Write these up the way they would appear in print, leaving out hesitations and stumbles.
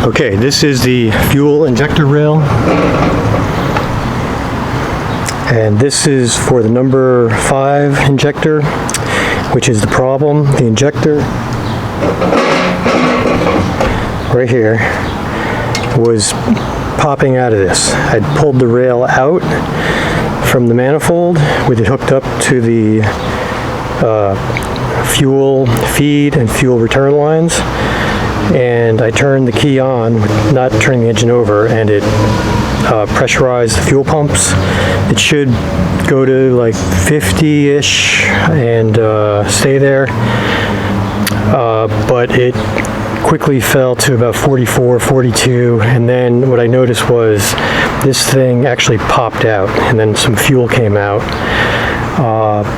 Okay, this is the fuel injector rail, and this is for the number 5 injector, which is the problem. The injector right here was popping out of this. I'd pulled the rail out from the manifold with it hooked up to the fuel feed and fuel return lines, and I turned the key on, not turning the engine over, and it pressurized the fuel pumps. It should go to like 50-ish and stay there, but it quickly fell to about 44, 42, and then what I noticed was this thing actually popped out, and then some fuel came out.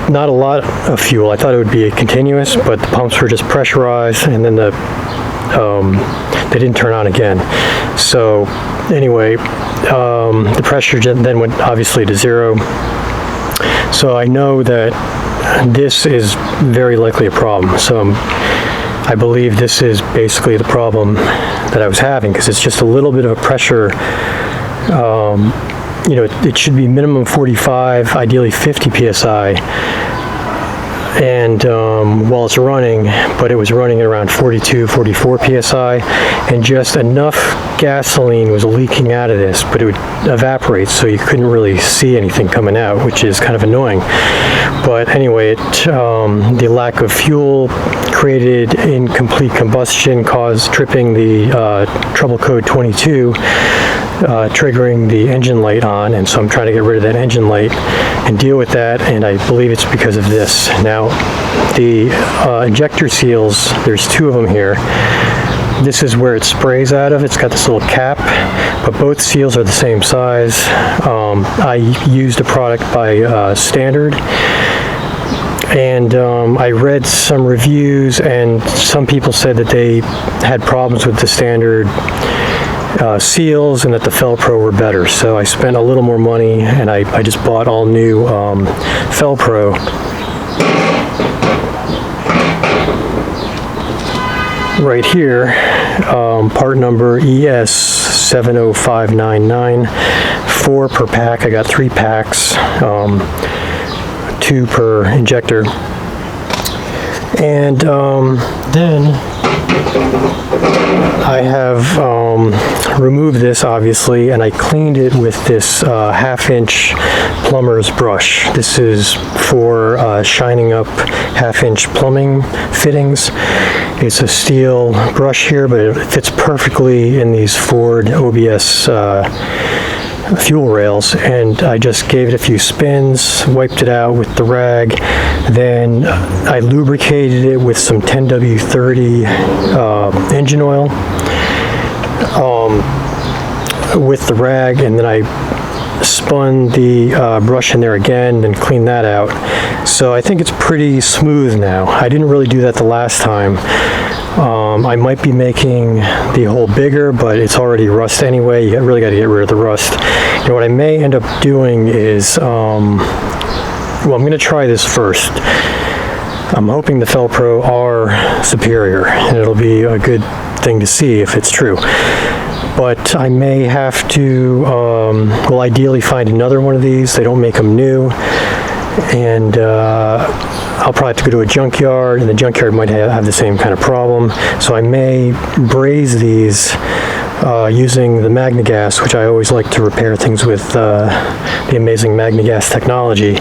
Not a lot of fuel. I thought it would be continuous, but the pumps were just pressurized, and then they didn't turn on again. So anyway, the pressure then went obviously to 0. So I know that this is very likely a problem. So I believe this is basically the problem that I was having, because it's just a little bit of a pressure. You know, it should be minimum 45, ideally 50 psi, and while it's running, but it was running at around 42, 44 psi, and just enough gasoline was leaking out of this, but it would evaporate, so you couldn't really see anything coming out, which is kind of annoying. But anyway, the lack of fuel created incomplete combustion, caused tripping the trouble code 22, triggering the engine light on, and so I'm trying to get rid of that engine light and deal with that, and I believe it's because of this. Now, the injector seals, there's 2 of them here. This is where it sprays out of. It's got this little cap, but both seals are the same size. I used a product by Standard, and I read some reviews, and some people said that they had problems with the Standard seals and that the FelPro were better. So I spent a little more money, and I just bought all new FelPro. Right here, part number ES70599, 4 per pack. I got 3 packs, 2 per injector. And then I have removed this, obviously, and I cleaned it with this 1/2-inch plumber's brush. This is for shining up 1/2-inch plumbing fittings. It's a steel brush here, but it fits perfectly in these Ford OBS fuel rails, and I just gave it a few spins, wiped it out with the rag, then I lubricated it with some 10W30 engine oil with the rag, and then I spun the brush in there again and cleaned that out. So I think it's pretty smooth now. I didn't really do that the last time. I might be making the hole bigger, but it's already rust anyway. You really got to get rid of the rust. And what I may end up doing is, well, I'm going to try this first. I'm hoping the FelPro are superior, and it'll be a good thing to see if it's true. But I may have to, well, ideally find another one of these. They don't make them new. And I'll probably have to go to a junkyard, and the junkyard might have the same kind of problem. So I may braze these using the magnegas, which I always like to repair things with the amazing magnegas technology,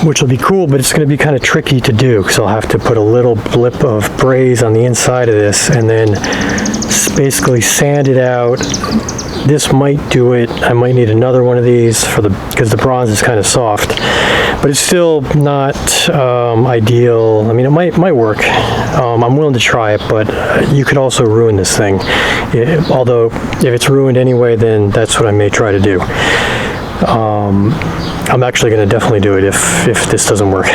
which will be cool, but it's going to be kind of tricky to do, because I'll have to put a little blip of braze on the inside of this and then basically sand it out. This might do it. I might need another one of these because the bronze is kind of soft, but it's still not ideal. I mean, it might work. I'm willing to try it, but you could also ruin this thing. Although if it's ruined anyway, then that's what I may try to do. I'm actually going to definitely do it if this doesn't work.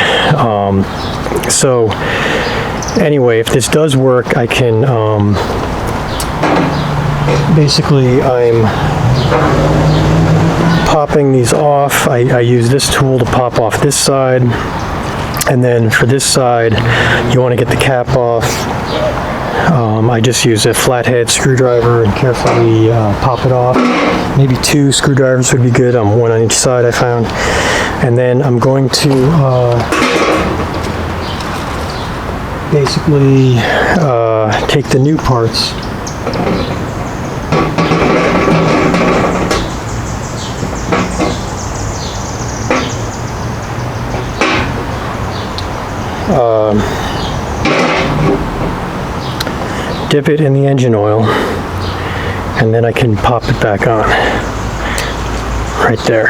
So anyway, if this does work, I can basically, I'm popping these off. I use this tool to pop off this side, and then for this side, you want to get the cap off I just use a flathead screwdriver and carefully pop it off. Maybe 2 screwdrivers would be good, one on each side I found. And then I'm going to basically take the new parts dip it in the engine oil, and then I can pop it back on right there.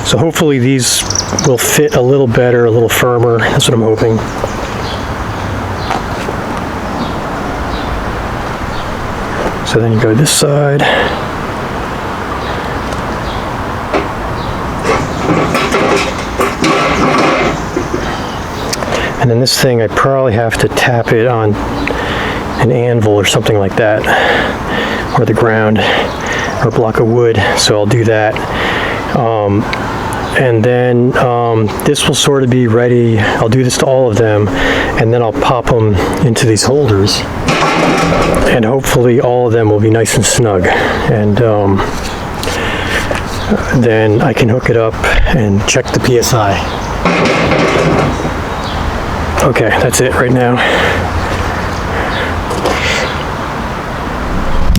So hopefully these will fit a little better, a little firmer. That's what I'm hoping. So then you go this side. And then this thing, I probably have to tap it on an anvil or something like that, or the ground, or a block of wood. So I'll do that. And then this will sort of be ready. I'll do this to all of them, and then I'll pop them into these holders. And hopefully all of them will be nice and snug. And then I can hook it up and check the PSI. Okay, that's it right now.